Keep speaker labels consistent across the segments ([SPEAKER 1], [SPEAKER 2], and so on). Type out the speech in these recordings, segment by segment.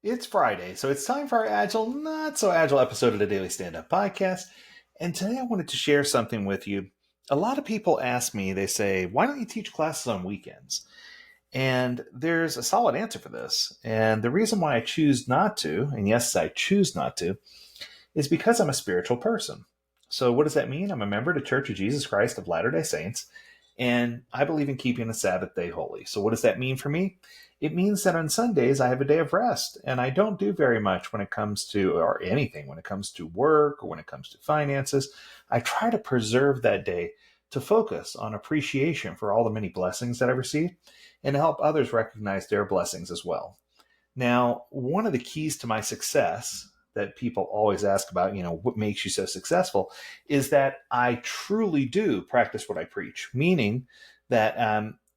[SPEAKER 1] It's Friday, so it's time for our Agile, Not So Agile episode of the Daily Stand Up Podcast. And today I wanted to share something with you. A lot of people ask me, they say, why don't you teach classes on weekends? And there's a solid answer for this. And the reason why I choose not to, and yes, I choose not to, is because I'm a spiritual person. So what does that mean? I'm a member of the Church of Jesus Christ of Latter-day Saints, and I believe in keeping the Sabbath day holy. So what does that mean for me? It means that on Sundays I have a day of rest, and I don't do very much when it comes to, or anything, when it comes to work or when it comes to finances. I try to preserve that day to focus on appreciation for all the many blessings that I've received and to help others recognize their blessings as well. Now, one of the keys to my success that people always ask about, what makes you so successful, is that I truly do practice what I preach, meaning that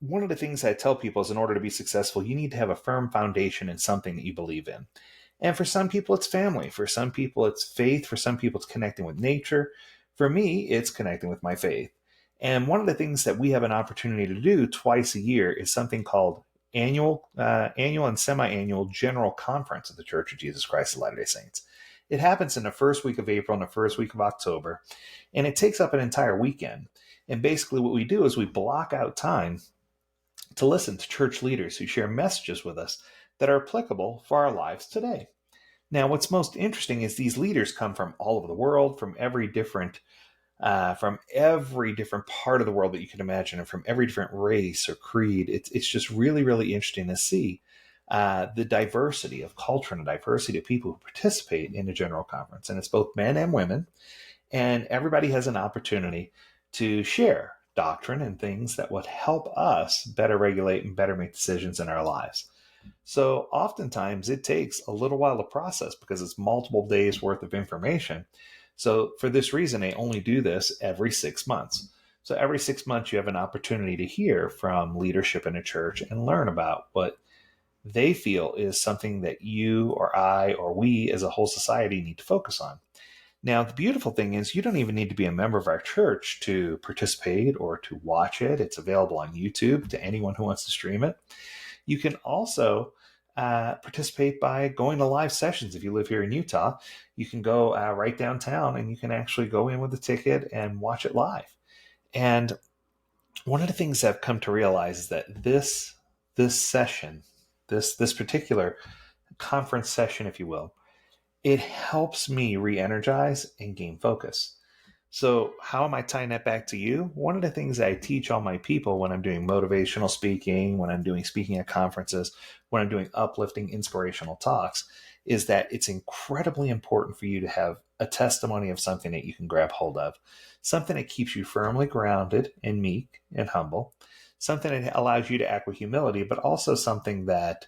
[SPEAKER 1] one of the things I tell people is in order to be successful, you need to have a firm foundation in something that you believe in. And for some people, it's family. For some people, it's faith. For some people, it's connecting with nature. For me, it's connecting with my faith. And one of the things that we have an opportunity to do twice a year is something called annual and semi-annual General Conference of the Church of Jesus Christ of Latter-day Saints. It happens in the first week of April and the first week of October, and it takes up an entire weekend. And basically what we do is we block out time to listen to church leaders who share messages with us that are applicable for our lives today. Now, what's most interesting is these leaders come from all over the world, from every different part of the world that you can imagine, and from every different race or creed. It's just really, really interesting to see the diversity of culture and the diversity of people who participate in the General Conference. And it's both men and women, and everybody has an opportunity to share doctrine and things that would help us better regulate and better make decisions in our lives. So oftentimes it takes a little while to process because it's multiple days worth of information. So for this reason, they only do this every 6 months. So every 6 months, you have an opportunity to hear from leadership in a church and learn about what they feel is something that you or I or we as a whole society need to focus on. Now, the beautiful thing is you don't even need to be a member of our church to participate or to watch it. It's available on YouTube to anyone who wants to stream it. You can also participate by going to live sessions. If you live here in Utah, you can go right downtown and you can actually go in with a ticket and watch it live. And one of the things I've come to realize is that this session, this particular conference session, if you will, it helps me re-energize and gain focus. So how am I tying that back to you? One of the things I teach all my people when I'm doing motivational speaking, when I'm doing speaking at conferences, when I'm doing uplifting, inspirational talks, is that it's incredibly important for you to have a testimony of something that you can grab hold of, something that keeps you firmly grounded and meek and humble, something that allows you to act with humility, but also something that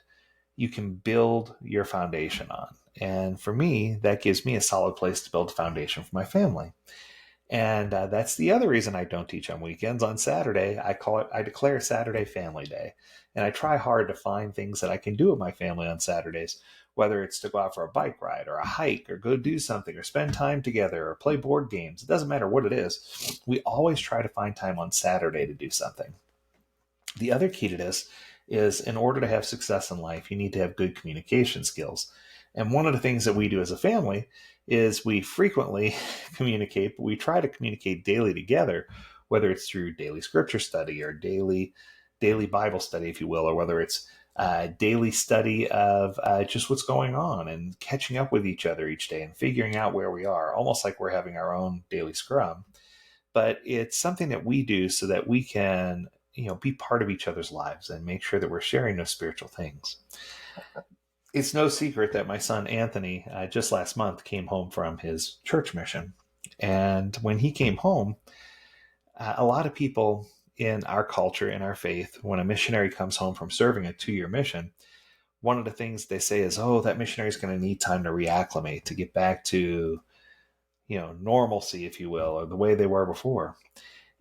[SPEAKER 1] you can build your foundation on. And for me, that gives me a solid place to build a foundation for my family. And that's the other reason I don't teach on weekends. On Saturday, I declare Saturday Family Day. And I try hard to find things that I can do with my family on Saturdays, whether it's to go out for a bike ride or a hike or go do something or spend time together or play board games. It doesn't matter what it is. We always try to find time on Saturday to do something. The other key to this is in order to have success in life, you need to have good communication skills. And one of the things that we do as a family is we frequently communicate, but we try to communicate daily together, whether it's through daily scripture study or daily Bible study, if you will, or whether it's daily study of just what's going on and catching up with each other each day and figuring out where we are, almost like we're having our own daily scrum. But it's something that we do so that we can, be part of each other's lives and make sure that we're sharing those spiritual things. It's no secret that my son Anthony just last month came home from his church mission. And when he came home, a lot of people in our culture, in our faith, when a missionary comes home from serving a 2-year mission, one of the things they say is, oh, that missionary is going to need time to reacclimate, to get back to, normalcy, if you will, or the way they were before.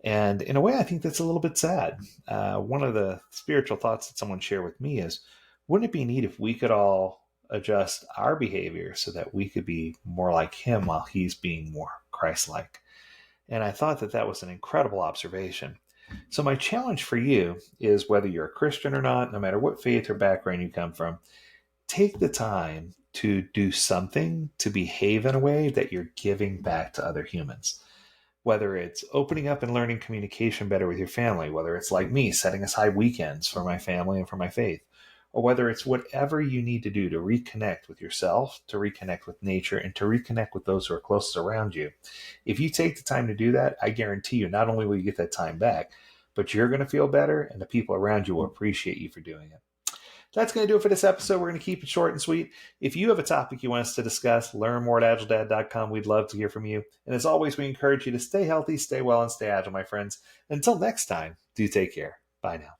[SPEAKER 1] And in a way, I think that's a little bit sad. One of the spiritual thoughts that someone shared with me is, wouldn't it be neat if we could all adjust our behavior so that we could be more like him while he's being more Christ-like. And I thought that that was an incredible observation. So my challenge for you is, whether you're a Christian or not, no matter what faith or background you come from, take the time to do something to behave in a way that you're giving back to other humans. Whether it's opening up and learning communication better with your family, whether it's like me, setting aside weekends for my family and for my faith, or whether it's whatever you need to do to reconnect with yourself, to reconnect with nature, and to reconnect with those who are closest around you. If you take the time to do that, I guarantee you, not only will you get that time back, but you're going to feel better, and the people around you will appreciate you for doing it. That's going to do it for this episode. We're going to keep it short and sweet. If you have a topic you want us to discuss, learn more at AgileDad.com. We'd love to hear from you. And as always, we encourage you to stay healthy, stay well, and stay agile, my friends. Until next time, do take care. Bye now.